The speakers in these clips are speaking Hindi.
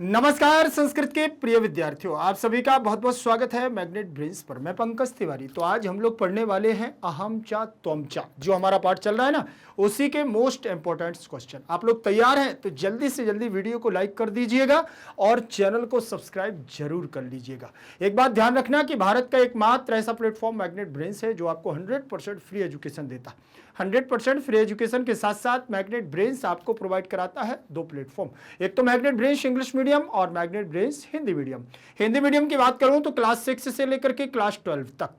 नमस्कार संस्कृत के प्रिय विद्यार्थियों, आप सभी का बहुत बहुत स्वागत है मैग्नेट ब्रेन्स पर। मैं पंकज तिवारी। तो आज हम लोग पढ़ने वाले हैं अहम चा त्वम चा, जो हमारा पाठ चल रहा है ना, उसी के मोस्ट इंपॉर्टेंट क्वेश्चन। आप लोग तैयार हैं तो जल्दी से जल्दी वीडियो को लाइक कर दीजिएगा और चैनल को सब्सक्राइब जरूर कर लीजिएगा। एक बात ध्यान रखना कि भारत का एकमात्र ऐसा प्लेटफॉर्म मैग्नेट ब्रेन्स है जो आपको 100% फ्री एजुकेशन देता है। 100% फ्री एजुकेशन के साथ साथ मैग्नेट ब्रेन्स आपको प्रोवाइड कराता है दो प्लेटफॉर्म, एक तो मैग्नेट ब्रेन्स इंग्लिश मीडियम और magnet brains Hindi medium. Hindi medium की बात करूं तो क्लास 6 से लेकर के क्लास 12 तक।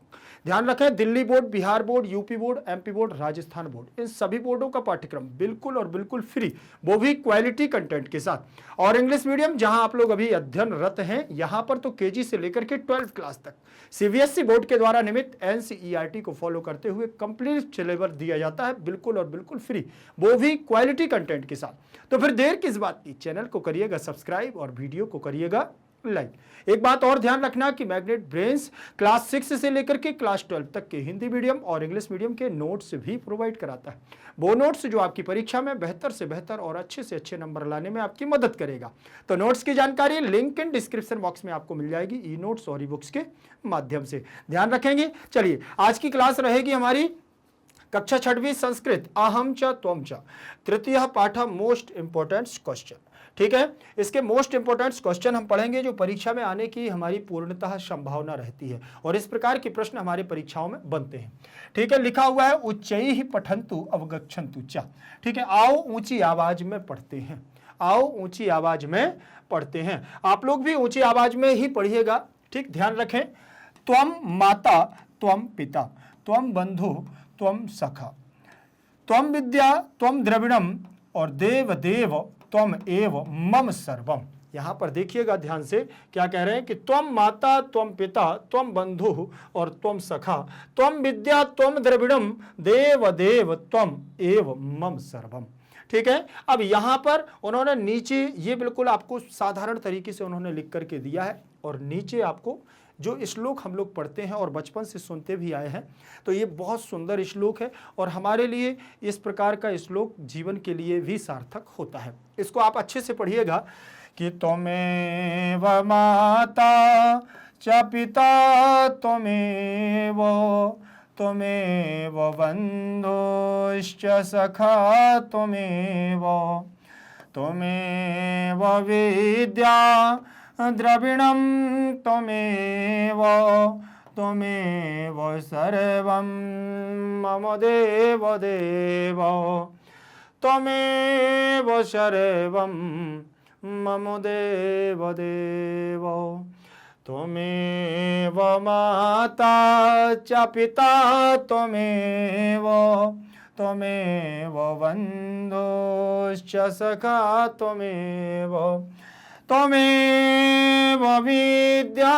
ध्यान रखें, Delhi board, Bihar board, UP board, MP board, Rajasthan board, इन सभी बोर्डों का पाठ्यक्रम बिल्कुल और बिल्कुल फ्री, वो भी क्वालिटी कंटेंट के साथ। और इंग्लिश मीडियम जहां आप लोग अभी अध्ययनरत हैं, यहां पर तो केजी से लेकर के 12th क्लास तक सीबीएसई बोर्ड के द्वारा निमित्त एनसीईआरटी को फॉलो करते हुए कंप्लीट सिलेबस दिया जाता है, बिल्कुल और बिल्कुल फ्री, वो भी क्वालिटी कंटेंट के साथ। तो फिर देर किस बात की, चैनल को करिएगा सब्सक्राइब और वीडियो को करिएगा लाइक। एक बात और ध्यान रखना कि मैग्नेट ब्रेन्स क्लास 6 से लेकर के क्लास 12 तक के हिंदी मीडियम और इंग्लिश मीडियम के नोट्स भी प्रोवाइड कराता है। वो नोट्स जो आपकी परीक्षा में बेहतर से बेहतर और अच्छे से अच्छे नंबर लाने में आपकी मदद करेगा। तो नोट्स की जानकारी लिंक इन डिस्क्रिप्शन बॉक्स में आपको मिल जाएगी, ई नोट्स और ई बुक्स के माध्यम से। ध्यान रखेंगे। चलिए, आज की क्लास रहेगी हमारी कक्षा 6वीं संस्कृत, अहम च त्वम च, तृतीय पाठ, मोस्ट इंपोर्टेंट क्वेश्चन। ठीक है, इसके मोस्ट इंपोर्टेंट क्वेश्चन हम पढ़ेंगे जो परीक्षा में आने की हमारी पूर्णतः संभावना रहती है, और इस प्रकार के प्रश्न हमारे परीक्षाओं में बनते हैं। ठीक है, लिखा हुआ है उच्चैः पठन्तु अवगच्छन्तु च। ठीक है, आओ ऊंची आवाज में पढ़ते हैं, आओ ऊंची आवाज में पढ़ते हैं। आप लोग भी ऊंची आवाज में ही पढ़िएगा। ठीक, ध्यान रखें। त्वम माता त्वम पिता त्वम बंधु त्वम सखा त्वम विद्या त्वम द्रविणम और देव देव त्वम एव मम सर्वम। यहां पर देखिएगा ध्यान से, क्या कह रहे हैं कि त्वम माता त्वम पिता त्वम बंधु और त्वम सखा त्वम विद्या त्वम द्रविणम देव देव त्वम एव मम सर्वम। ठीक है, अब यहां पर उन्होंने नीचे ये बिल्कुल आपको साधारण तरीके से उन्होंने लिख करके दिया है, और नीचे आपको जो श्लोक हम लोग पढ़ते हैं और बचपन से सुनते भी आए हैं, तो ये बहुत सुंदर श्लोक है, और हमारे लिए इस प्रकार का श्लोक जीवन के लिए भी सार्थक होता है। इसको आप अच्छे से पढ़िएगा कि त्वमेव माता च पिता त्वमेव त्वमेव बन्धुश्च सखा त्वमेव त्वमेव विद्या द्रविणं त्वमेव त्वमेव सर्वं मम देव देव त्वमेव सर्वं मम देव देव त्वमेव माता च पिता त्वमेव त्वमेव बन्धुश्च सखा त्वमेव त्वमेव विद्या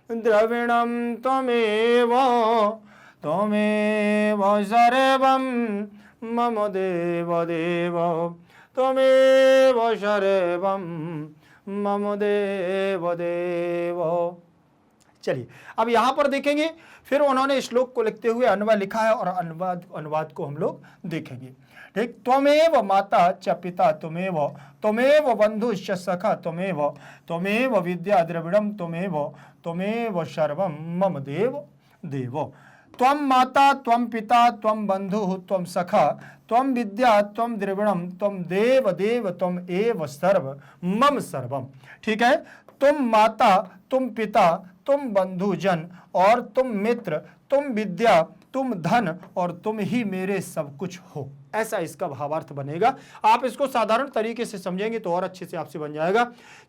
द्रविणं त्वमेव त्वमेव सर्वं मम देव देव त्वमेव सर्वं मम देव देव। चलिए, अब यहां पर देखेंगे, फिर उन्होंने श्लोक को लिखते हुए अन्वय लिखा है, और अनुवाद को हम लोग देखेंगे। ठीक, त्वमेव माता च पिता त्वमेव त्वमेव बंधुश्च सखा त्वमेव त्वमेव विद्या द्रविणं त्वमेव त्वमेव सर्वं मम देव देव। त्वं माता त्वं पिता त्वं बंधुः त्वं सखा त्वं विद्या त्वं द्रविणं त्वं देव देव त्वं एव सर्व मम सर्वम। ठीक है, तुम माता, तुम पिता, तुम बंधुजन और तुम मित्र, तुम विद्या, तुम धन और तुम ही मेरे सब कुछ हो, ऐसा इसका भावार्थ बनेगा। आप इसको साधारण तरीके से समझेंगे तो और अच्छे से आपसे बन जाएगा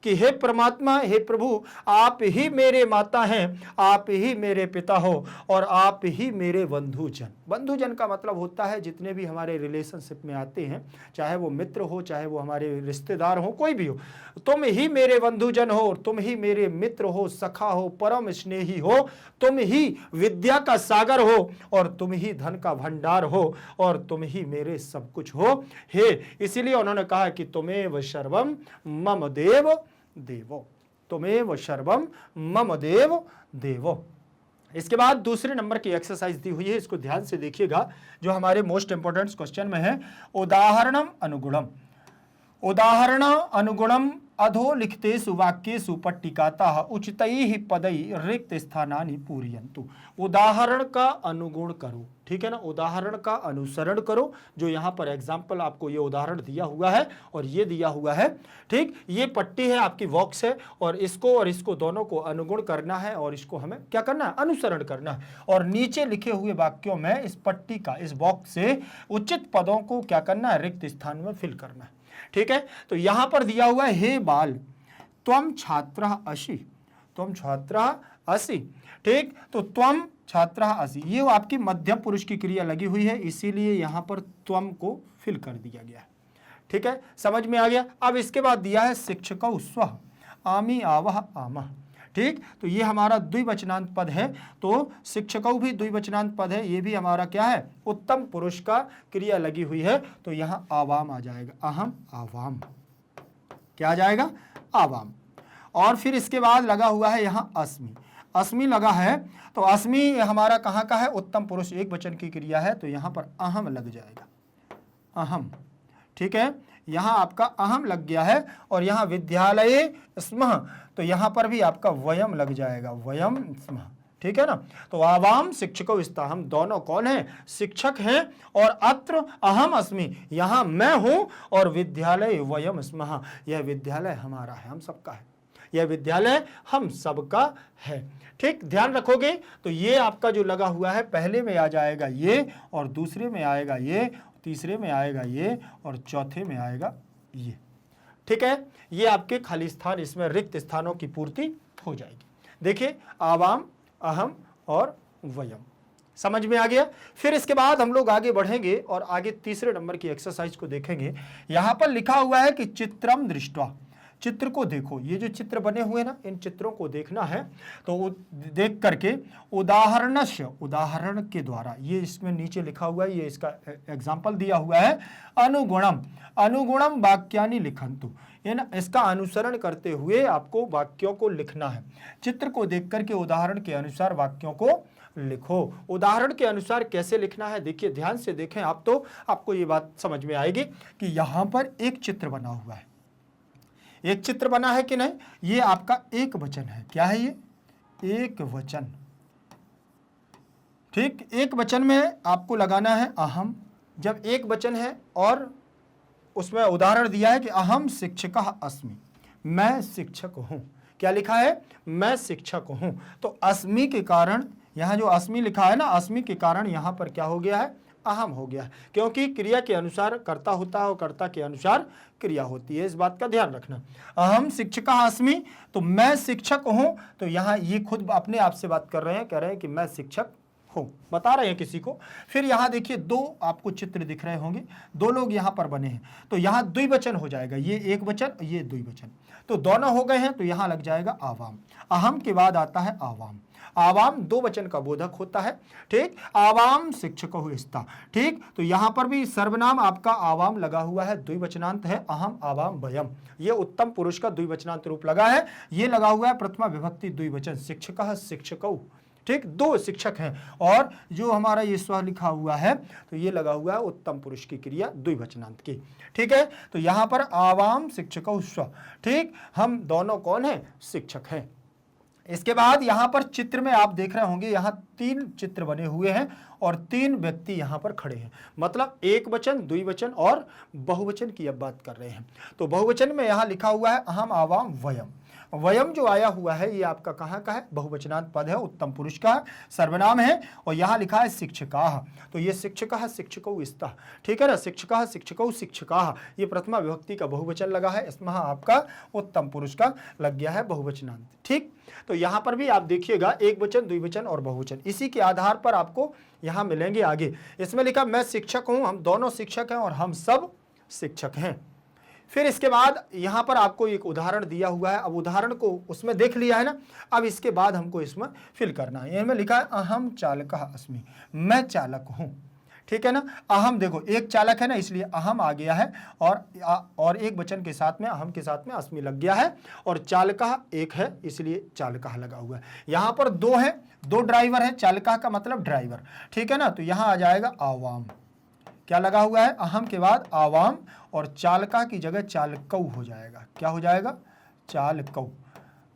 कि हे परमात्मा, हे प्रभु, आप ही मेरे माता हैं, आप ही मेरे पिता हो, और आप ही मेरे बंधुजन। बंधुजन का मतलब होता है जितने भी हमारे रिलेशनशिप में आते हैं, चाहे वो मित्र हो, चाहे वो हमारे रिश्तेदार हो, कोई भी हो, तुम ही मेरे बंधुजन हो, तुम ही मेरे मित्र हो, सखा हो, परम स्नेही हो, तुम ही विद्या का सागर हो, और तुम ही धन का भंडार हो, और तुम ही मेरे सब कुछ हो। हे, इसीलिए उन्होंने कहा कि तुमेव सर्वम मम देव देवो, तुमेव सर्वम मम देव देवो। इसके बाद दूसरे नंबर की एक्सरसाइज दी हुई है, इसको ध्यान से देखिएगा, जो हमारे मोस्ट इंपोर्टेंट क्वेश्चन में है। उदाहरणम अनुगुणम, उदाहरण अनुगुणम अधोलिखितेषु वाक्येषु पट्टिकातः उचितैः पदैः रिक्त स्थानानि पूरयन्तु। उदाहरण का अनुगुण करो, ठीक है ना, उदाहरण का अनुसरण करो। जो यहाँ पर एग्जाम्पल आपको ये उदाहरण दिया हुआ है और ये दिया हुआ है, ठीक, ये पट्टी है आपकी बॉक्स है और इसको दोनों को अनुगुण करना है और इसको हमें क्या करना है, अनुसरण करना है। और नीचे लिखे हुए वाक्यों में इस पट्टी का, इस बॉक्स से उचित पदों को क्या करना है, रिक्त स्थान में फिल करना है, ठीक है। तो यहां पर दिया हुआ है, हे बाल त्वम छात्रः असि, त्वम छात्रः असि, ठीक। तो त्वम छात्रः असि, ये आपकी मध्यम पुरुष की क्रिया लगी हुई है, इसीलिए यहां पर त्वम को फिल कर दिया गया है, ठीक है, समझ में आ गया। अब इसके बाद दिया है शिक्षकौ स्वः आमी आवः आमः, ठीक। तो ये हमारा द्विवचनांत पद है, तो शिक्षकौ भी द्विवचनांत पद है, ये भी हमारा क्या है, उत्तम पुरुष का क्रिया लगी हुई है, तो यहां आवाम आ जाएगा, अहम आवाम, क्या आ जाएगा, आवाम। और फिर इसके बाद लगा हुआ है यहां अस्मि, अस्मि लगा है, तो अस्मि हमारा कहां का है, उत्तम पुरुष एक वचन की क्रिया है, तो यहां पर अहम लग जाएगा, अहम, ठीक है, यहां आपका अहम लग गया है। और यहां विद्यालये स्मः, तो यहां पर भी आपका वयम लग जाएगा, वयम स्मः, ठीक है ना। तो आवाम शिक्षको स्तः, हम दोनों कौन हैं, शिक्षक हैं। और अत्र अहम अस्मि, यहां मैं हूं, और विद्यालय वयम स्मः, यह विद्यालय हमारा है, हम सबका है, यह विद्यालय हम सबका है, ठीक। ध्यान रखोगे तो ये आपका जो लगा हुआ है, पहले में आ जाएगा ये, और दूसरे में आएगा ये, तीसरे में आएगा ये, और चौथे में आएगा ये, ठीक है। ये आपके खाली स्थान, इसमें रिक्त स्थानों की पूर्ति हो जाएगी। देखिए आवाम, अहम और वयम, समझ में आ गया। फिर इसके बाद हम लोग आगे बढ़ेंगे और आगे तीसरे नंबर की एक्सरसाइज को देखेंगे। यहां पर लिखा हुआ है कि चित्रम दृष्ट्वा, चित्र को देखो, ये जो चित्र बने हुए ना, इन चित्रों को देखना है, तो देख करके उदाहरणस्य, उदाहरण के द्वारा, ये इसमें नीचे लिखा हुआ है, ये इसका एग्जाम्पल दिया हुआ है, अनुगुणम, अनुगुणम वाक्यानि लिखन्तु, इसका अनुसरण करते हुए आपको वाक्यों को लिखना है। चित्र को देख करके उदाहरण के अनुसार वाक्यों को लिखो। उदाहरण के अनुसार कैसे लिखना है, देखिए ध्यान से देखें आप, तो आपको ये बात समझ में आएगी कि यहां पर एक चित्र बना हुआ है, एक चित्र बना है कि नहीं, ये आपका एक वचन है, क्या है ये, एक वचन, ठीक। एक वचन में आपको लगाना है अहम, जब एक वचन है और उसमें उदाहरण दिया है कि अहम शिक्षकः अस्मि, मैं शिक्षक हूं, क्या लिखा है, मैं शिक्षक हूं। तो अस्मि के कारण, यहां जो अस्मि लिखा है ना, अस्मि के कारण यहां पर क्या हो गया है, अहम हो गया है, क्योंकि क्रिया के अनुसार कर्ता होता है और कर्ता के अनुसार क्रिया होती है, इस बात का ध्यान रखना। अहम शिक्षकः अस्मि, तो मैं शिक्षक हूं, तो यहां ये खुद अपने आप से बात कर रहे हैं, कह रहे हैं कि मैं शिक्षक हूं, बता रहे हैं किसी को। फिर यहां देखिए दो आपको चित्र दिख रहे होंगे, दो लोग यहां पर बने हैं, तो यहां द्विवचन हो जाएगा, ये एक वचन, ये द्विवचन, तो दोनों हो गए हैं, तो यहां लग जाएगा आवाम। अहम के बाद आता है आवाम, आवाम दो वचन का बोधक होता है, ठीक। आवाम शिक्षको स्तः, ठीक। तो यहां पर भी सर्वनाम आपका आवाम लगा हुआ है, द्विवचनांत है, अहम आवाम वयम, ये उत्तम पुरुष का द्विवचनांत रूप लगा है। ये लगा हुआ है प्रथमा विभक्ति द्विवचन, शिक्षकः शिक्षकौ, ठीक, दो शिक्षक हैं। और जो हमारा ये स्व लिखा हुआ है, तो ये लगा हुआ है उत्तम पुरुष की क्रिया द्विवचनांत की, ठीक है। तो यहां पर आवाम शिक्षकौ स्व, ठीक, हम दोनों कौन है, शिक्षक हैं। इसके बाद यहां पर चित्र में आप देख रहे होंगे, यहां तीन चित्र बने हुए हैं और तीन व्यक्ति यहां पर खड़े हैं, मतलब एक वचन, द्विवचन और बहुवचन की अब बात कर रहे हैं। तो बहुवचन में यहां लिखा हुआ है अहम आवाम वयम, वयम जो आया हुआ है ये आपका कहाँ का है, बहुवचनांत पद है, उत्तम पुरुष का सर्वनाम है। और यहाँ लिखा है शिक्षकाः, तो ये शिक्षकः शिक्षकौ स्तः, ठीक है ना, शिक्षकः शिक्षकौ शिक्षकाः, ये प्रथमा विभक्ति का बहुवचन लगा है, इसमें आपका उत्तम पुरुष का लग गया है बहुवचनांत, ठीक। तो यहाँ पर भी आप देखिएगा एक वचन, द्विवचन और बहुवचन, इसी के आधार पर आपको यहाँ मिलेंगे आगे। इसमें लिखा मैं शिक्षक हूँ, हम दोनों शिक्षक हैं और हम सब शिक्षक हैं। फिर इसके बाद यहां पर आपको एक उदाहरण दिया हुआ है, अब उदाहरण को उसमें देख लिया है ना, अब इसके बाद हमको इसमें फिल करना है। इसमें लिखा है अहम चालकः अस्मि, मैं चालक हूं, ठीक है ना। अहम देखो एक चालक है ना, इसलिए अहम आ गया है, और एक वचन के साथ में अहम के साथ में अस्मि लग गया है, और चालकः एक है इसलिए चालकः लगा हुआ है। यहां पर दो है, दो ड्राइवर है, चालकः का मतलब ड्राइवर, ठीक है ना। तो यहां आ जाएगा आवाम, क्या लगा हुआ है, अहम के बाद आवाम, और चालका की जगह चालकऊ हो जाएगा। क्या हो जाएगा, चालकऊ,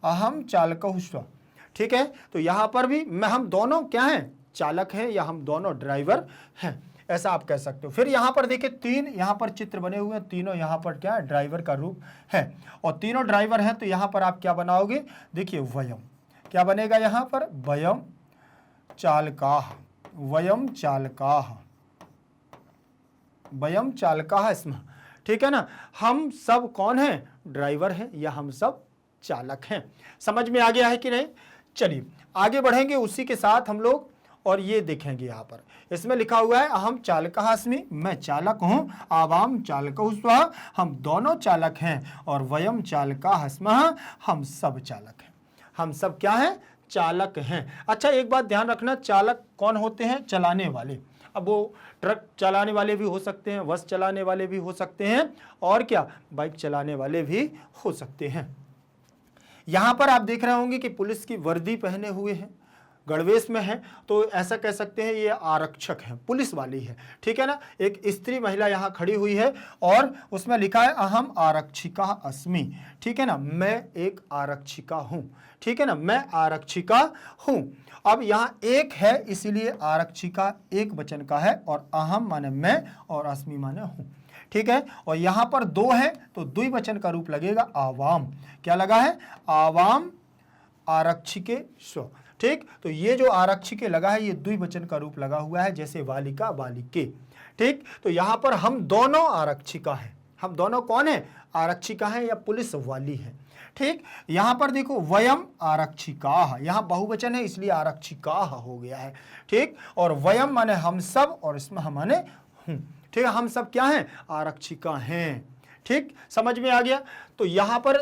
अहम चालकऊ स्व। ठीक है, तो यहां पर भी हम दोनों क्या हैं, चालक हैं या हम दोनों ड्राइवर हैं, ऐसा आप कह सकते हो। फिर यहां पर देखिए तीन यहां पर चित्र बने हुए हैं, तीनों यहां पर क्या है, ड्राइवर का रूप है, और तीनों ड्राइवर हैं, तो यहां पर आप क्या बनाओगे, देखिए वयम, क्या बनेगा यहां पर, वयम चालकाः, वयम चालकाः, वयम चालकाः स्मः। ठीक है ना, हम सब कौन हैं, ड्राइवर हैं या हम सब चालक हैं। समझ में आ गया है कि नहीं। चलिए आगे बढ़ेंगे उसी के साथ हम लोग, और ये देखेंगे यहाँ पर इसमें लिखा हुआ है अहम चालकः अस्मि, मैं चालक हूं, आवाम चालकौ स्वः, हम दोनों चालक हैं, और वयम चालकाः स्मः, हम सब चालक हैं। हम सब क्या हैं, चालक हैं। अच्छा एक बात ध्यान रखना, चालक कौन होते हैं, चलाने वाले। अब वो ट्रक चलाने वाले भी हो सकते हैं, बस चलाने वाले भी हो सकते हैं, और क्या, बाइक चलाने वाले भी हो सकते हैं। यहां पर आप देख रहे होंगे कि पुलिस की वर्दी पहने हुए हैं, गणवेश में है, तो ऐसा कह सकते हैं ये आरक्षक है, पुलिस वाली है। ठीक है ना, एक स्त्री महिला यहाँ खड़ी हुई है और उसमें लिखा है अहम आरक्षिका अस्मि। ठीक है ना, मैं एक आरक्षिका हूँ। ठीक है ना, मैं आरक्षिका हूँ। अब यहाँ एक है इसीलिए आरक्षिका एक वचन का है, और अहम माने मैं और अस्मि माने हूँ। ठीक है, और यहां पर दो है तो द्विवचन का रूप लगेगा आवाम। क्या लगा है, आवाम आरक्षिके स्व। ठीक, तो ये जो आरक्षिके लगा है ये द्विवचन का रूप लगा हुआ है, जैसे बालिका बालिके। ठीक, तो यहां पर हम दोनों आरक्षिका हैं। हम दोनों कौन है, आरक्षिका हैं या पुलिस वाली है। ठीक, यहां पर देखो वयम आरक्षिकाः, यहां बहुवचन है इसलिए आरक्षिकाः हो गया है। ठीक, और वयम माने हम सब, और इसमें हम माने हूं। ठीक है, हम सब क्या हैं, आरक्षिका हैं। ठीक, समझ में आ गया। तो यहां पर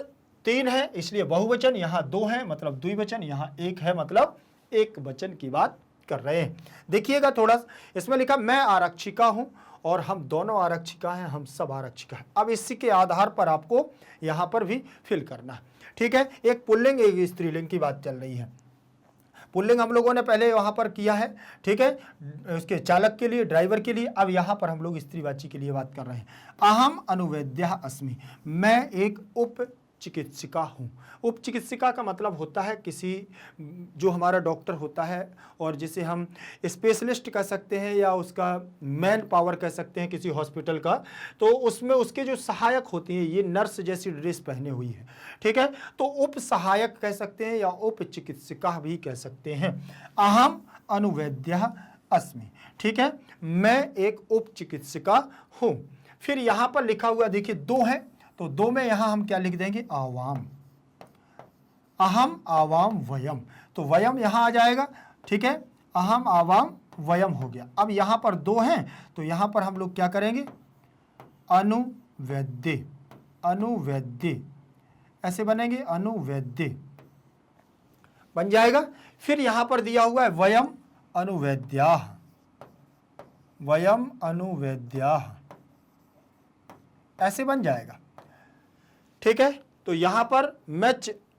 तीन है इसलिए बहुवचन, यहां दो है मतलब द्विवचन, यहां एक है मतलब एक वचन की बात कर रहे हैं। देखिएगा थोड़ा, इसमें लिखा मैं आरक्षिका हूं और हम दोनों आरक्षिका हैं, हम सब आरक्षिका हैं। अब इसी के आधार पर आपको यहां पर भी फिल करना है। ठीक है, एक पुल्लिंग एक स्त्रीलिंग की बात चल रही है। पुल्लिंग हम लोगों ने पहले वहां पर किया है। ठीक है, उसके चालक के लिए, ड्राइवर के लिए। अब यहां पर हम लोग स्त्रीवाची के लिए बात कर रहे हैं। अहम अनुवैद्यः अस्मि, मैं एक उप चिकित्सिका हूँ। उप चिकित्सिका का मतलब होता है किसी, जो हमारा डॉक्टर होता है और जिसे हम स्पेशलिस्ट कह सकते हैं या उसका मैन पावर कह सकते हैं किसी हॉस्पिटल का, तो उसमें उसके जो सहायक होती हैं, ये नर्स जैसी ड्रेस पहने हुई है। ठीक है, तो उप सहायक कह सकते हैं या उप चिकित्सिका भी कह सकते हैं। अहम अनुवैद्यः अस्मि। ठीक है, मैं एक उप चिकित्सिका हूँ। फिर यहाँ पर लिखा हुआ देखिए दो है, तो दो में यहां हम क्या लिख देंगे, आवाम, अहम आवाम वयम, तो वयम यहां आ जाएगा। ठीक है, अहम आवाम वयम हो गया। अब यहां पर दो हैं तो यहां पर हम लोग क्या करेंगे, अनुवैद्य, अनुवैद्य ऐसे बनेंगे, अनुवैद्य बन जाएगा। फिर यहां पर दिया हुआ है वयम अनुवैद्याः, वयम अनुवैद्याः ऐसे बन जाएगा। ठीक है, तो यहां पर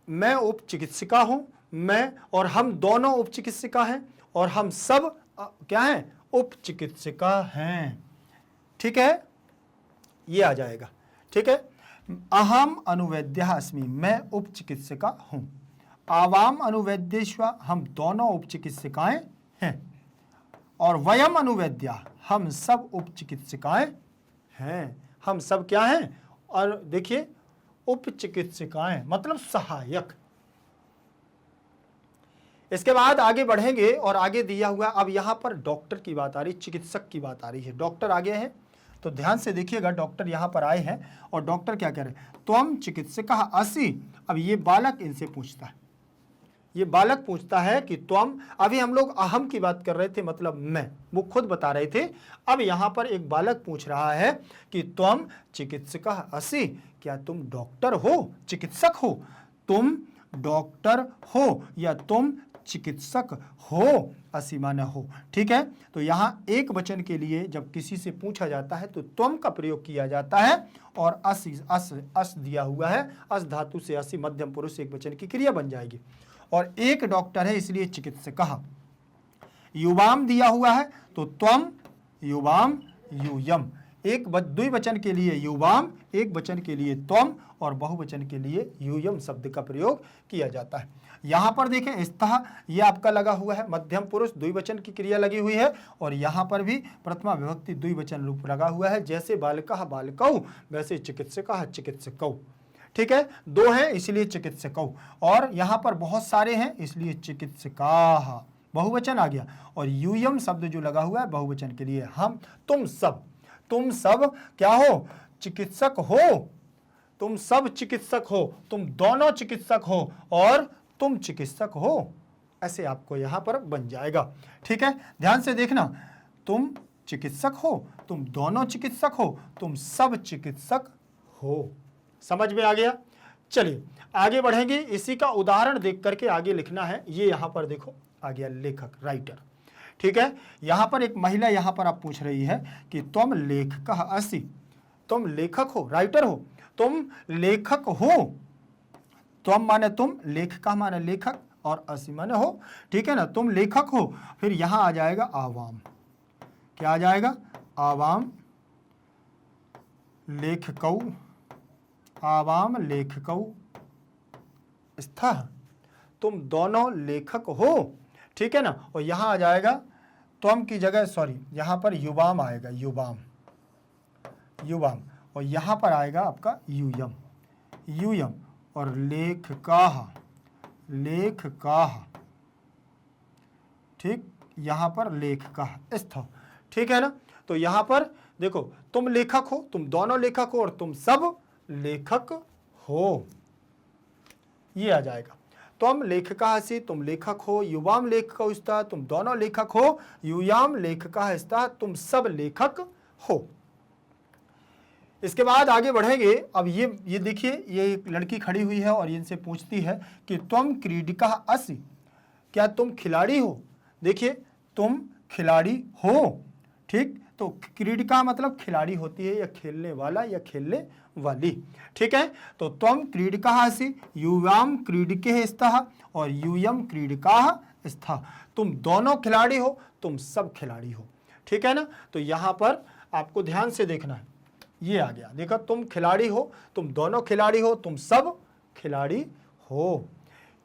मैं उप चिकित्सिका हूं, मैं और हम दोनों उप चिकित्सिका हैं, और हम सब क्या हैं, उप चिकित्सिका हैं। ठीक है, ये आ जाएगा। ठीक है, अहम अनुवैद्यः अस्मि, मैं उप चिकित्सिका हूं। आवाम अनुवैद्येष्व, हम दोनों उप चिकित्सिकाएं हैं। और वयम अनुवैद्या, हम सब उप चिकित्सिकाएं हैं। हम सब क्या हैं, और देखिए उप चिकित्सिकाएं मतलब सहायक। इसके बाद आगे बढ़ेंगे और आगे दिया हुआ, अब यहां पर डॉक्टर की बात आ रही, चिकित्सक की बात आ रही है। डॉक्टर आगे है तो ध्यान से देखिएगा, डॉक्टर यहां पर आए हैं और डॉक्टर क्या कह रहे हैं, त्वम चिकित्सकः असि। अब ये बालक इनसे पूछता है, ये बालक पूछता है कि त्वम, अभी हम लोग अहम की बात कर रहे थे मतलब मैं, वो खुद बता रहे थे। अब यहां पर एक बालक पूछ रहा है कि त्वम चिकित्सकः असि, क्या तुम डॉक्टर हो, चिकित्सक हो, तुम डॉक्टर हो या तुम चिकित्सक हो, असि माने हो। ठीक है, तो यहां एक वचन के लिए जब किसी से पूछा जाता है तो त्वम का प्रयोग किया जाता है, और अस दिया हुआ है, अस धातु से असि मध्यम पुरुष एक वचन की क्रिया बन जाएगी। और एक डॉक्टर है इसलिए चिकित्सकः। युवाम दिया हुआ है तो त्वम युवाम यूयम। द्विवचन के लिए युवाम, एक वचन के लिए त्वम और बहुवचन के लिए यूयम शब्द का प्रयोग किया जाता है। यहां पर देखें स्तः, ये आपका लगा हुआ है, मध्यम पुरुष द्विवचन की क्रिया लगी हुई है, और यहां पर भी प्रथमा विभक्ति द्विवचन रूप लगा हुआ है। जैसे बालकः बालकौ, वैसे चिकित्सकः चिकित्सकौ। ठीक है, दो हैं इसलिए चिकित्सकौ, और यहां पर बहुत सारे हैं इसलिए चिकित्सकाः, बहुवचन आ गया। और यूयम शब्द जो लगा हुआ है बहुवचन के लिए, हम, तुम सब क्या हो? चिकित्सक हो। तुम सब चिकित्सक हो, तुम दोनों चिकित्सक हो और तुम चिकित्सक हो, ऐसे आपको यहां पर बन जाएगा। ठीक है, ध्यान से देखना, तुम चिकित्सक हो, तुम दोनों चिकित्सक हो, तुम सब चिकित्सक हो। समझ में आ गया? चलिए आगे बढ़ेंगे, इसी का उदाहरण देख करके आगे लिखना है। ये यहां पर देखो आ गया लेखक, राइटर। ठीक है, यहां पर एक महिला यहां पर आप पूछ रही है कि तुम लेखकः असि, तुम लेखक हो, राइटर हो, तुम लेखक हो। तुम माने तुम, लेखकः माने लेखक, और असि माने हो। ठीक है ना, तुम लेखक हो। फिर यहां आ जाएगा आवाम, क्या आ जाएगा? आवाम लेखकौ, आवाम लेखकौ स्थः, तुम दोनों लेखक हो। ठीक है ना, और यहां आ जाएगा तुम की जगह, सॉरी यहां पर युवाम आएगा, युवाम, और यहां पर आएगा आपका यूयम, और लेखकाः, ठीक, यहां पर लेखकाः स्थ। ठीक है ना, तो यहां पर देखो, तुम लेखक हो, तुम दोनों लेखक हो, और तुम सब लेखक हो, ये आ जाएगा। तुम लेखकः असि, तुम लेखक हो, युवाम लेखकौ स्तः, तुम दोनों लेखक हो, यूयाम लेखकः स्तः, तुम सब लेखक हो। इसके बाद आगे बढ़ेंगे। अब ये देखिए, ये एक लड़की खड़ी हुई है और इनसे पूछती है कि तुम क्रीडिकः असि, क्या तुम खिलाड़ी हो? देखिए, तुम खिलाड़ी हो। ठीक, तो क्रीडिका मतलब खिलाड़ी होती है, या खेलने वाला या खेलने वाली। ठीक है, तो तुम क्रीडिकः असि, युवाम क्रीडिके स्तः, और यूयम क्रीडिकाः स्तः, तुम दोनों खिलाड़ी हो, तुम सब खिलाड़ी हो। ठीक है ना, तो यहां पर आपको ध्यान से देखना है, ये आ गया, देखो, तुम खिलाड़ी हो, तुम दोनों खिलाड़ी हो, तुम सब खिलाड़ी हो।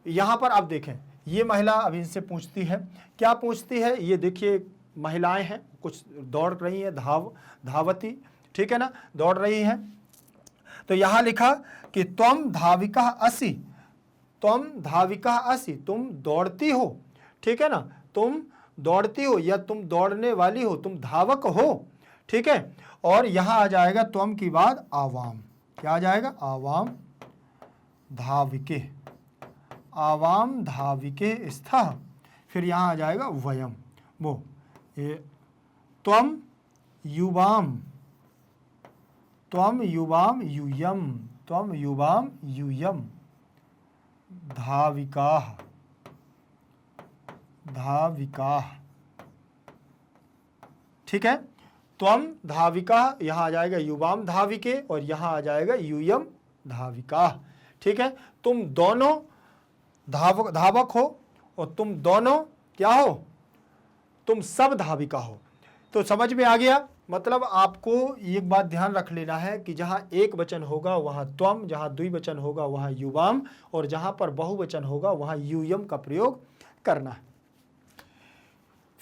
यहां पर आप देखें, ये महिला अब इनसे पूछती है, क्या पूछती है? ये देखिए, महिलाएं हैं, कुछ दौड़ रही हैं, धावती, ठीक है ना, दौड़ रही हैं। तो यहां लिखा कि तुम धाविका असि, तुम धाविका असि, तुम दौड़ती हो। ठीक है ना, तुम दौड़ती हो या तुम दौड़ने वाली हो, तुम धावक हो। ठीक है, और यहां आ जाएगा तुम की बाद आवाम, क्या आ जाएगा? आवाम धाविके, आवाम धाविके स्थः। फिर यहां आ जाएगा वयम, वो ये त्वम युवाम, त्वम युवाम यूयम, त्वम युवाम यूयम धाविकाः, ठीक है, त्वम धाविका, यहां आ जाएगा युवाम धाविके, और यहां आ जाएगा यूयम धाविकाः। ठीक है, तुम दोनों धावक हो, और तुम दोनों क्या हो? तुम सब धाविका हो। तो समझ में आ गया? मतलब आपको एक बात ध्यान रख लेना है कि जहां एक वचन होगा वहां त्वम, जहां द्विवचन होगा वहां युवाम, और जहां पर बहुवचन होगा वहां यूयम का प्रयोग करना है।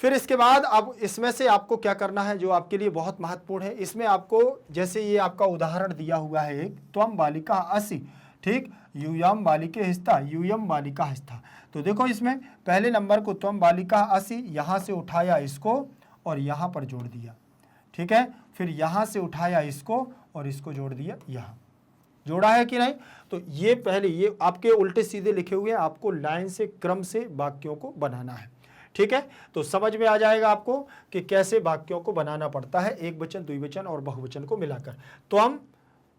फिर इसके बाद अब इसमें से आपको क्या करना है जो आपके लिए बहुत महत्वपूर्ण है। इसमें आपको, जैसे ये आपका उदाहरण दिया हुआ है एक, त्वम बालिका असि, ठीक, यूयम बालिके स्तः, यूयम बालिका स्तः। तो देखो, इसमें पहले नंबर को त्वम बालिका असि, यहां से उठाया इसको और यहां पर जोड़ दिया। ठीक है, फिर यहां से उठाया इसको और इसको जोड़ दिया, यहां जोड़ा है कि नहीं? तो ये पहले, ये आपके उल्टे सीधे लिखे हुए हैं, आपको लाइन से, क्रम से वाक्यों को बनाना है। ठीक है, तो समझ में आ जाएगा आपको कि कैसे वाक्यों को बनाना पड़ता है, एक वचन, द्विवचन और बहुवचन को मिलाकर। त्वम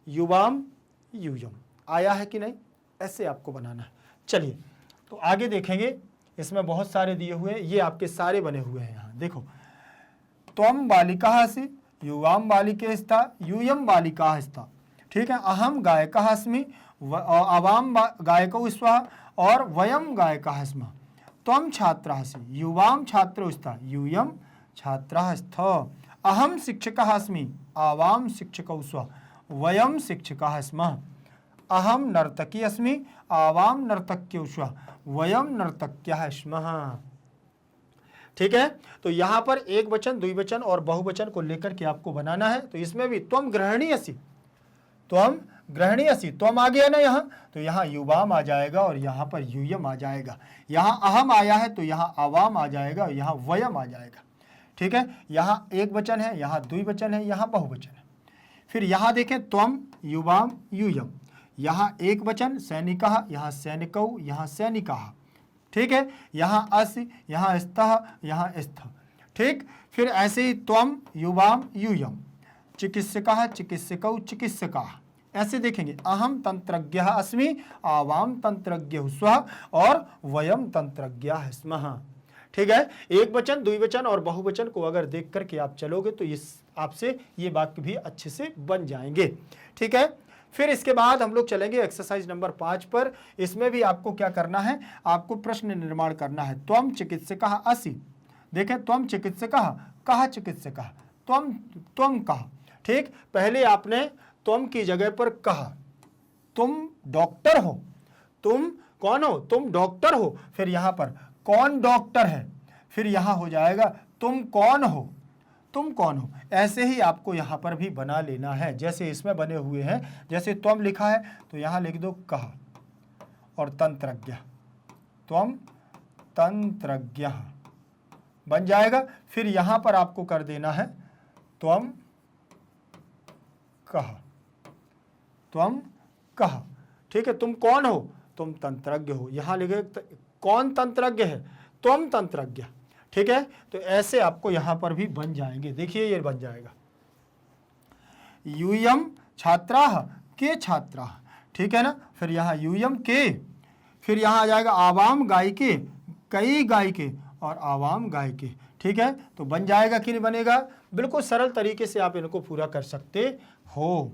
युवाम यूयम आया है कि नहीं? ऐसे आपको बनाना है। चलिए, तो आगे देखेंगे, इसमें बहुत सारे दिए हुए हैं, ये आपके सारे बने हुए हैं। यहाँ देखो, त्वम बालिका असि, युवाम बालिके स्तः, यूयम बालिका स्तः। ठीक है, अहम गायकः अस्मि, आवाम गायकौ स्वः, और वयम गायकः स्मः। त्वम छात्रः असि, युवाम छात्रौ स्तः, यूयम छात्रः स्तः। अहम शिक्षकः अस्मि, आवाम शिक्षकौ स्वः, वयम शिक्षकाः स्मः। अहम नर्तकी अस्मि, आवाम नर्तक्यौ स्वः, वयम नर्तक्याः स्मः। ठीक है, तो यहां पर एक वचन, द्विवचन और बहुवचन को लेकर के आपको बनाना है। तो इसमें भी त्वम गृहिणी असि, त्वम गृहिणी असि, त्वम आ गया ना यहाँ, तो यहाँ युवाम आ जाएगा और यहाँ पर यूयम आ जाएगा। यहाँ अहम आया है तो यहाँ आवाम आ जाएगा और यहाँ वयम आ जाएगा। ठीक है, यहाँ एक वचन है, यहाँ द्विवचन है, यहाँ बहुवचन है। फिर यहाँ देखें त्वम युवाम यूयम, यहाँ एक वचन सैनिकः, यहाँ सैनिकौ, यहाँ सैनिकाः। ठीक है, यहाँ अस, यहाँ स्तः, यहाँ स्थ। ठीक, फिर ऐसे ही त्वम युवाम यूयम, चिकित्सकः चिकित्सकौ चिकित्सकाः। ऐसे देखेंगे, अहम तंत्रज्ञः अस्मि, आवाम तंत्रज्ञौ स्वः और वयम तंत्रज्ञाः स्मः। ठीक है, एक वचन, द्विवचन और बहुवचन को अगर देख करके आप चलोगे तो इस आपसे ये वाक्य भी अच्छे से बन जाएंगे। ठीक है, फिर इसके बाद हम लोग चलेंगे एक्सरसाइज नंबर 5 पर। इसमें भी आपको क्या करना है, आपको प्रश्न निर्माण करना है। त्वम चिकित्सकः असि, देखें त्वम चिकित्सकः, कः चिकित्सकः, त्वम कः। ठीक, पहले आपने त्वम की जगह पर कहा, तुम डॉक्टर हो, तुम कौन हो, तुम डॉक्टर हो। फिर यहां पर कौन डॉक्टर है, फिर यहां हो जाएगा तुम कौन हो, तुम कौन हो। ऐसे ही आपको यहाँ पर भी बना लेना है जैसे इसमें बने हुए हैं। जैसे त्वम लिखा है तो यहाँ लिख दो कहा और तंत्रज्ञ, त्वम तंत्रज्ञ बन जाएगा। फिर यहाँ पर आपको कर देना है त्वम कहा, त्वम कहा। ठीक है, तुम कौन हो, तुम तंत्रज्ञ हो। यहाँ लिखे कौन तंत्रज्ञ है, त्वम तंत्रज्ञ। ठीक है, तो ऐसे आपको यहां पर भी बन जाएंगे। देखिए ये बन जाएगा यूयम छात्राः के छात्राः। ठीक है ना, फिर यहाँ यूयम के, फिर यहाँ आ जाएगा आवाम गायिके, कई गायिके और आवाम गायिके। ठीक है, तो बन जाएगा कि नहीं बनेगा, बिल्कुल सरल तरीके से आप इनको पूरा कर सकते हो।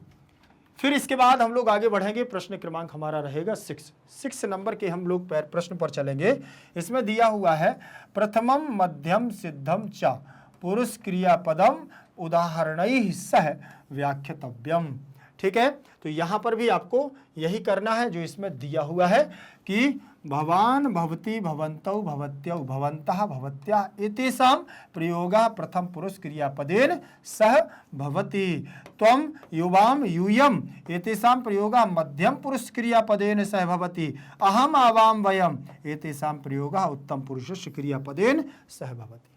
फिर इसके बाद हम लोग आगे बढ़ेंगे। प्रश्न क्रमांक हमारा रहेगा 6 नंबर के हम लोग प्रश्न पर चलेंगे। इसमें दिया हुआ है प्रथमम मध्यम सिद्धम च पुरुष क्रियापदम उदाहरणैः सह व्याख्यातव्यम। ठीक है, तो यहाँ पर भी आपको यही करना है जो इसमें दिया हुआ है कि भवान भवती भवन्तौ भवत्यौ भवन्तः भवत्याः एतेषां प्रयोगः प्रथम पुरुष क्रियापदेन सह भवति। त्वं युवां यूयम् एतेषां प्रयोगः मध्यम पुरुष क्रियापदेन सह भवति। अहम आवाम वयम् एतेषां प्रयोगः उत्तम पुरुषस्य क्रियापदेन सह भवति।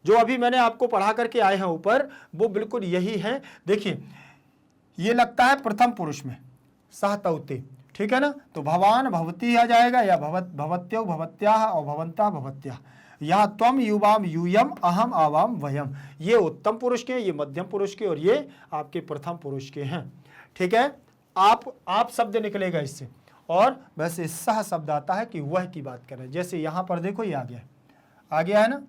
जो अभी मैंने आपको पढ़ा करके आए हैं ऊपर, वो बिल्कुल यही है। देखिए ये लगता है प्रथम पुरुष में सह तौते, ठीक है ना, तो भवान भवती आ जाएगा या भवत्यौ भवत्याः और भवन्तः भवत्याः। यहाँ त्वम युवाम यूयम अहम आवाम वयम, ये उत्तम पुरुष के, ये मध्यम पुरुष के और ये आपके प्रथम पुरुष के हैं। ठीक है, आप शब्द निकलेगा इससे, और वैसे सह शब्द आता है कि वह की बात करें। जैसे यहाँ पर देखो ये आ गया है ना,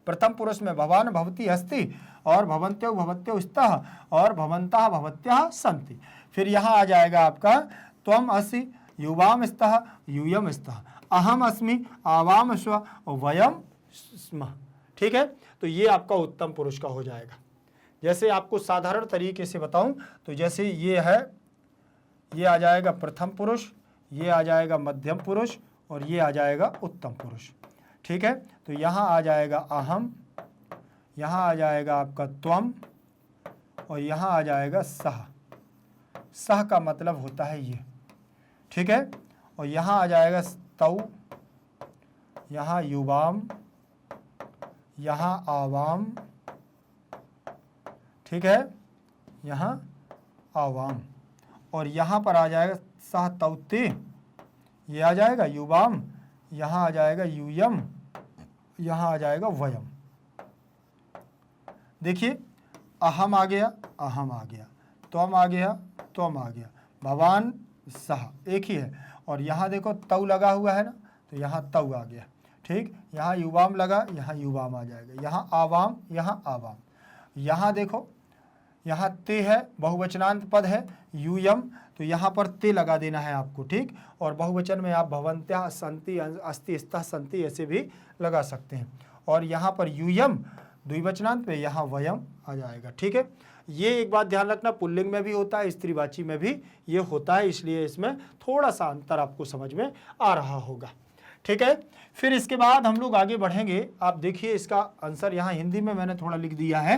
प्रथम पुरुष में भवान भवती अस्ति और भवन्त्यौ भवत्यौ स्तः और भवन्तः भवत्याः सन्ति। फिर यहाँ आ जाएगा आपका त्वम असि युवाम स्तः यूयम स्तः, अहम अस्मि आवाम स्व वयम स्मः। ठीक है, तो ये आपका उत्तम पुरुष का हो जाएगा। जैसे आपको साधारण तरीके से बताऊं तो जैसे ये है, ये आ जाएगा प्रथम पुरुष, ये आ जाएगा मध्यम पुरुष और ये आ जाएगा उत्तम पुरुष। ठीक है, तो यहाँ आ जाएगा अहम, यहाँ आ जाएगा आपका त्वम और यहाँ आ जाएगा सह। सह का मतलब होता है ये, ठीक है, और यहाँ आ जाएगा तौ, यहाँ युवाम, यहाँ आवाम, ठीक है, यहाँ आवाम, और यहाँ पर आ जाएगा सह तौते, ये आ जाएगा युवाम, यहाँ आ जाएगा यूयम, यहाँ आ जाएगा वयम। देखिए अहम आ गया, अहम आ गया, त्वम आ गया, त्वम आ गया, भवान सह एक ही है, और यहाँ देखो तौ लगा हुआ है ना, तो यहाँ तौ आ गया। ठीक, यहाँ युवाम लगा, यहाँ युवाम आ जाएगा, यहाँ आवाम, यहाँ आवाम, यहाँ देखो यहाँ ते है, बहुवचनांत पद है यूयम, तो यहाँ पर ते लगा देना है आपको। ठीक, और बहुवचन में आप भवन्त्यः सन्ति अस्ति स्तः सन्ति ऐसे भी लगा सकते हैं। और यहाँ पर यूयम द्विवचनांत में यहाँ वयम आ जाएगा। ठीक है, ये एक बात ध्यान रखना, पुल्लिंग में भी होता है, स्त्रीवाची में भी ये होता है, इसलिए इसमें थोड़ा सा अंतर आपको समझ में आ रहा होगा। ठीक है, फिर इसके बाद हम लोग आगे बढ़ेंगे। आप देखिए इसका आंसर यहाँ हिंदी में मैंने थोड़ा लिख दिया है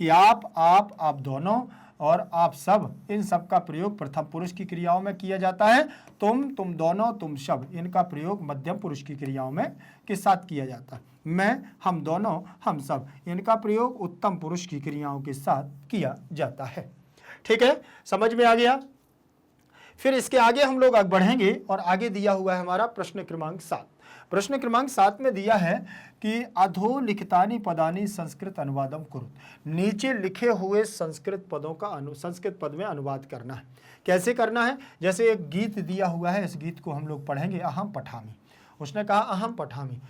कि आप दोनों और आप सब, इन सब का प्रयोग प्रथम पुरुष की क्रियाओं में किया जाता है। तुम दोनों, तुम सब, इनका प्रयोग मध्यम पुरुष की क्रियाओं में के साथ किया जाता है। मैं, हम दोनों, हम सब, इनका प्रयोग उत्तम पुरुष की क्रियाओं के साथ किया जाता है। ठीक है, समझ में आ गया। फिर इसके आगे हम लोग बढ़ेंगे और आगे दिया हुआ है हमारा प्रश्न क्रमांक 7। प्रश्न क्रमांक 7 में दिया है कि अधोलिखितानि पदानि संस्कृत अनुवादम कुरु। नीचे लिखे हुए संस्कृत पदों का संस्कृत पद में अनुवाद करना है। कैसे करना है? जैसे एक गीत दिया हुआ है, इस गीत को हम लोग पढ़ेंगे। अहम पठामि, उसने कहा अहम पठामि,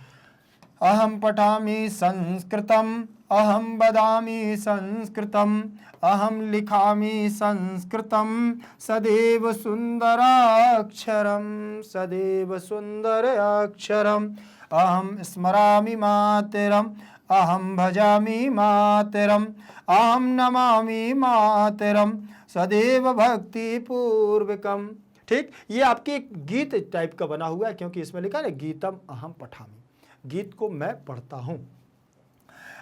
अहम पठामि संस्कृतम, अहम वदामि संस्कृतम, अहम लिखामि संस्कृतम, सदैव सुंदराक्षरम, सदैव सुंदराक्षरम, अहम स्मरामि मातरम, अहम भजामि मातरम, अहम नमामि मातरम, सदैव भक्ति पूर्वकम। ठीक, ये आपके एक गीत टाइप का बना हुआ है, क्योंकि इसमें लिखा है गीतम अहम पठामि, गीत को मैं पढ़ता हूं।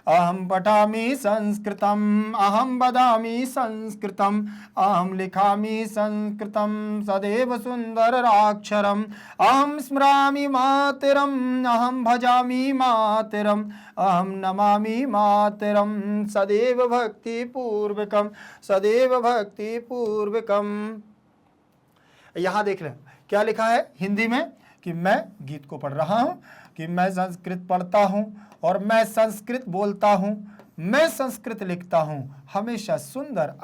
अहम पठामि संस्कृतम, अहम वदामि संस्कृतम, अहम लिखामि संस्कृतम, सदैव सुंदराक्षरम, अहम स्मरामि मातरम, अहम भजामि मातरम, अहम नमामि मातरम, सदैव भक्ति पूर्वकम, सदैव भक्ति पूर्वकम। यहां देख लें क्या लिखा है हिंदी में कि मैं गीत को पढ़ रहा हूं, कि मैं संस्कृत पढ़ता हूं और मैं संस्कृत बोलता हूं, मैं संस्कृत लिखता हूं, हमेशा सुंदर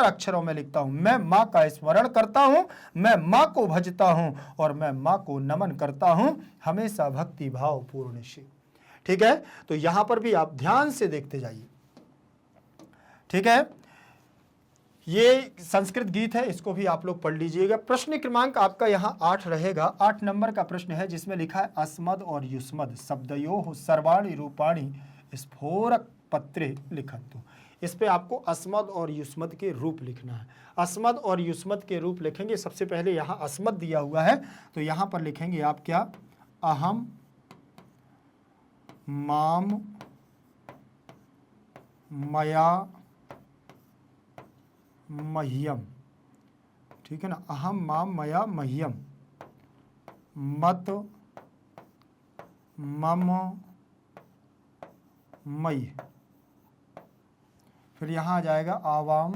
अक्षरों में लिखता हूं। मैं माँ का स्मरण करता हूं, मैं माँ को भजता हूं और मैं माँ को नमन करता हूं, हमेशा भक्ति भाव पूर्ण से। ठीक है, तो यहां पर भी आप ध्यान से देखते जाइए। ठीक है, ये संस्कृत गीत है, इसको भी आप लोग पढ़ लीजिएगा। प्रश्न क्रमांक आपका यहाँ 8 रहेगा। 8 नंबर का प्रश्न है जिसमें लिखा है अस्मद और युष्मद शब्दयोः सर्वाणि रूपाणि स्फोरक पत्रे लिखन्तु। इस पे आपको अस्मद और युष्मद के रूप लिखना है। अस्मद और युष्मद के रूप लिखेंगे। सबसे पहले यहाँ अस्मद दिया हुआ है, तो यहाँ पर लिखेंगे आप क्या? अहम माम मया मह्यम। ठीक है ना, अहम माम मया मह्यम, मत मम मयि। फिर यहाँ आ जाएगा आवाम,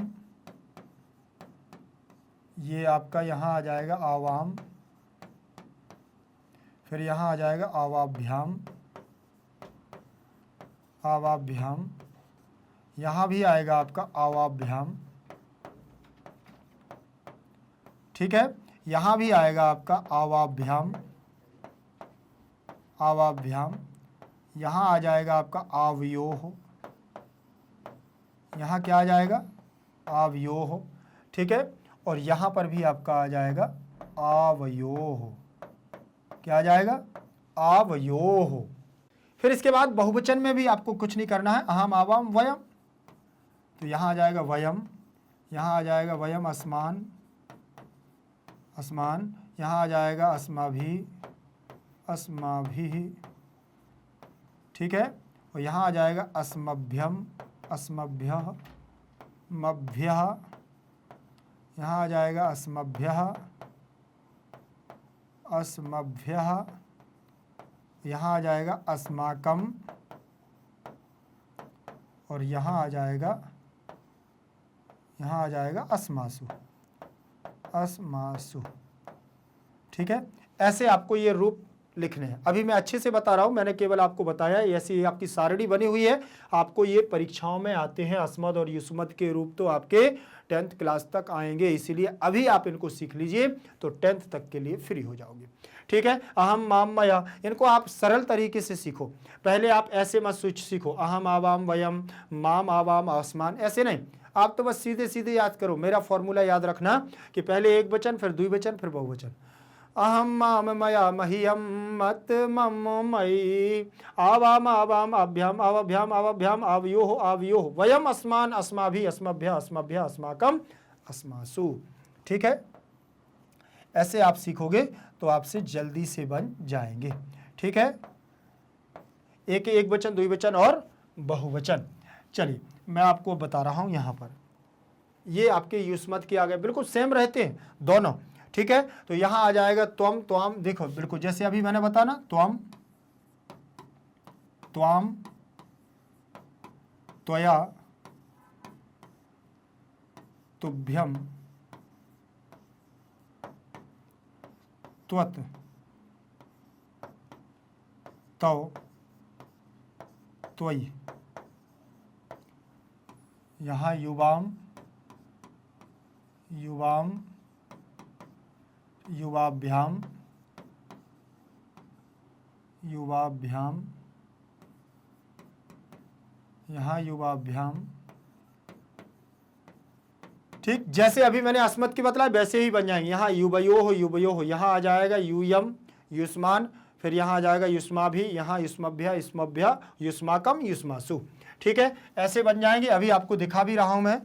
ये आपका यहाँ आ जाएगा आवाम। फिर यहाँ आ जाएगा आवाभ्याम, आवाभ्याम। यहाँ भी आएगा आपका आवाभ्याम। ठीक है, यहाँ भी आएगा आपका आवाभ्याम, आवाभ्याम। यहाँ आ जाएगा आपका आवयोः, यहाँ क्या आ जाएगा? आवयोः। ठीक है, और यहाँ पर भी आपका आ जाएगा आवयोः। क्या आ जाएगा? आवयोः। फिर इसके बाद बहुवचन में भी आपको कुछ नहीं करना है। अहम आवाम वयम, तो यहाँ आ जाएगा वयम, यहाँ आ जाएगा वयम अस्मान, अस्मान। यहाँ आ जाएगा अस्माभि, अस्माभिः। ठीक है, और यहाँ आ जाएगा अस्मभ्यम, अस्मभ्यः, मभ्यः। यहाँ आ जाएगा अस्मभ्यः, अस्मभ्यः। यहाँ आ जाएगा अस्माकम, और यहाँ आ जाएगा अस्मासु, अस्मासु। ठीक है, ऐसे आपको ये रूप लिखने हैं। अभी मैं अच्छे से बता रहा हूं, मैंने केवल आपको बताया, ऐसी आपकी सारणी बनी हुई है। आपको ये परीक्षाओं में आते हैं। अस्मद और युष्मद के रूप तो आपके 10th क्लास तक आएंगे, इसीलिए अभी आप इनको सीख लीजिए तो 10th तक के लिए फ्री हो जाओगे। ठीक है, अहम माम मया, इनको आप सरल तरीके से सीखो। पहले आप ऐसे मत सीखो अहम आवाम वयम, माम आवाम आसमान, ऐसे नहीं। आप तो बस सीधे सीधे याद करो। मेरा फॉर्मूला याद रखना कि पहले एक वचन, फिर द्विवचन, फिर बहुवचन। अहम माम मया मह्यम मत मम मयि आवाम आवाम अभ्याम अवभ्याम अवभ्याम आवयोः आवयोः वयम अस्मान अस्माभि अस्मभ्य अस्मभ्य अस्माकम अस्मासु। ठीक है, ऐसे आप सीखोगे तो आपसे जल्दी से बन जाएंगे। ठीक है, एक वचन, द्विवचन और बहुवचन। चलिए मैं आपको बता रहा हूं, यहां पर ये आपके युष्मत के आगे बिल्कुल सेम रहते हैं दोनों। ठीक है, तो यहां आ जाएगा त्वम त्वाम, देखो बिल्कुल जैसे अभी मैंने बताया ना, त्वम त्वाम त्वया तुभ्यम त्वत् तौ त्वयि। यहाँ युवाम युवाम युवाभ्याम युवाभ्याम, यहाँ युवाभ्याम। ठीक, जैसे अभी मैंने अस्मत की बतलाया वैसे ही बन जाएंगे। यहाँ युवयो हो युवयो हो, यहाँ आ जाएगा यूयम युष्मान, फिर यहाँ आ जाएगा युष्माभि, यहाँ युष्मभ्य युष्मभ्य युष्माकम युष्मासु। ठीक है, ऐसे बन जाएंगे। अभी आपको दिखा भी रहा हूं मैं।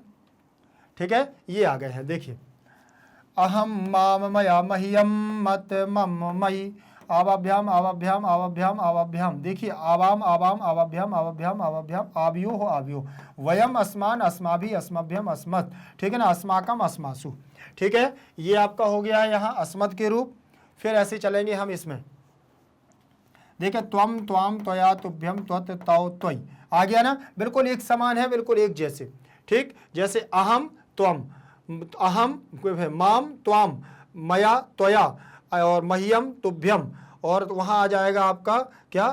ठीक है, ये आ गए हैं, देखिए अहम माम मया मह्यम मत मम मयि आवाभ्याम आवाभ्याम आवाभ्याम आवाभ्याम। देखिए आवाम आवाम आवाभ्याम आवाभ्याम आवाभ्याम आवयो हो आवयो वयम अस्मान अस्माभि अस्मभ्यम अस्मत्। ठीक है ना, अस्माकम अस्मासु। ठीक है, ये आपका हो गया है यहाँ अस्मत् के रूप। फिर ऐसे चलेंगे हम इसमें, देखिए त्वम त्वाम त्वया तुभ्यम त्वत् तौ त्वयि, आ गया ना, बिल्कुल एक समान है, बिल्कुल एक जैसे। ठीक, जैसे अहम त्वम, अहम माम त्वाम मया त्वया और मह्यम तुभ्यम, और वहाँ आ जाएगा आपका क्या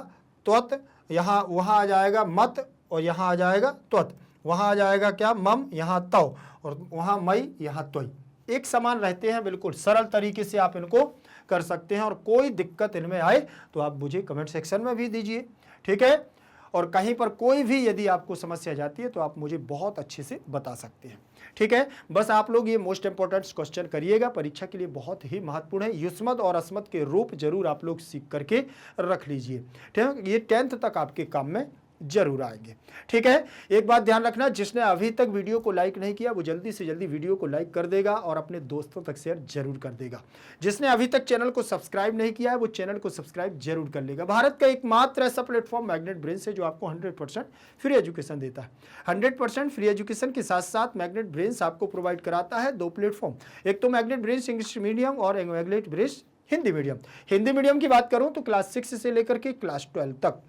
त्वत्, यहाँ वहाँ आ जाएगा मत, और यहाँ आ जाएगा त्वत्, वहाँ आ जाएगा क्या मम, यहाँ तौ, और वहाँ मई, यहाँ त्वयि। एक समान रहते हैं, बिल्कुल सरल तरीके से आप इनको कर सकते हैं। और कोई दिक्कत इनमें आए तो आप मुझे कमेंट सेक्शन में भी दीजिए। ठीक है, और कहीं पर कोई भी यदि आपको समस्या जाती है तो आप मुझे बहुत अच्छे से बता सकते हैं। ठीक है, बस आप लोग ये मोस्ट इंपॉर्टेंट क्वेश्चन करिएगा, परीक्षा के लिए बहुत ही महत्वपूर्ण है। युष्मत और अस्मत के रूप जरूर आप लोग सीख करके रख लीजिए। ठीक है, ये 10th तक आपके काम में जरूर आएंगे। ठीक है, एक बात ध्यान रखना, जिसने अभी तक वीडियो को लाइक नहीं किया वो जल्दी से जल्दी वीडियो को लाइक कर देगा और अपने दोस्तों तक शेयर जरूर कर देगा। जिसने अभी तक चैनल को सब्सक्राइब नहीं किया है वो चैनल को सब्सक्राइब जरूर कर लेगा। भारत का एकमात्र ऐसा प्लेटफॉर्म मैग्नेट ब्रेन्स है जो आपको 100% फ्री एजुकेशन देता है। 100% फ्री एजुकेशन के साथ साथ मैग्नेट ब्रेन्स आपको प्रोवाइड कराता है 2 प्लेटफॉर्म, एक तो मैग्नेट ब्रेन्स इंग्लिश मीडियम और magnet brains Hindi medium. Hindi medium की बात करूं तो क्लास 6 से लेकर के क्लास 12 तक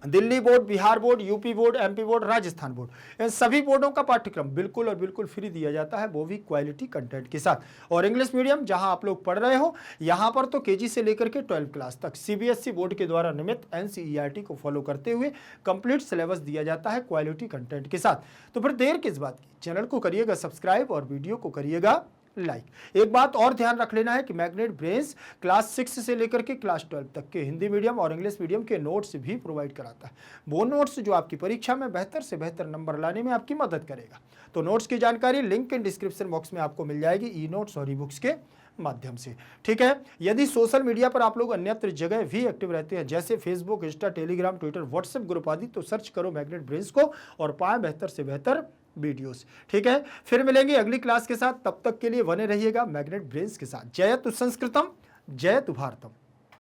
Delhi board, Bihar board, UP board, MP board, Rajasthan board, इन सभी बोर्डों का पाठ्यक्रम बिल्कुल और बिल्कुल फ्री दिया जाता है, वो भी क्वालिटी कंटेंट के साथ। और इंग्लिश मीडियम जहां आप लोग पढ़ रहे हो यहां पर तो केजी से लेकर के 12 क्लास तक सीबीएसई बोर्ड के द्वारा निर्मित एनसीईआरटी को फॉलो करते हुए कंप्लीट सिलेबस दिया जाता है क्वालिटी कंटेंट के साथ। तो फिर देर किस बात की, चैनल को करिएगा सब्सक्राइब और वीडियो को करिएगा लाइक। एक बात और ध्यान रख लेना है कि मैग्नेट ब्रेन्स क्लास 6 से लेकर के क्लास 12 तक के हिंदी मीडियम और इंग्लिश मीडियम के नोट्स भी प्रोवाइड कराता है। वो नोट्स जो आपकी परीक्षा में बेहतर से बेहतर नंबर लाने में आपकी मदद करेगा। तो नोट्स की जानकारी लिंक इन डिस्क्रिप्शन बॉक्स में आपको मिल जाएगी, ई नोट्स और ई बुक्स के माध्यम से। ठीक है, यदि सोशल मीडिया पर आप लोग अन्यत्र जगह भी एक्टिव रहते हैं जैसे Facebook, Insta, Telegram, Twitter, WhatsApp group आदि, तो सर्च करो मैग्नेट ब्रेन्स को और पाएं बेहतर से बेहतर वीडियोस। ठीक है, फिर मिलेंगे अगली क्लास के साथ, तब तक के लिए बने रहिएगा मैग्नेट ब्रेन्स के साथ। जयतु संस्कृतम, जयतु भारतम।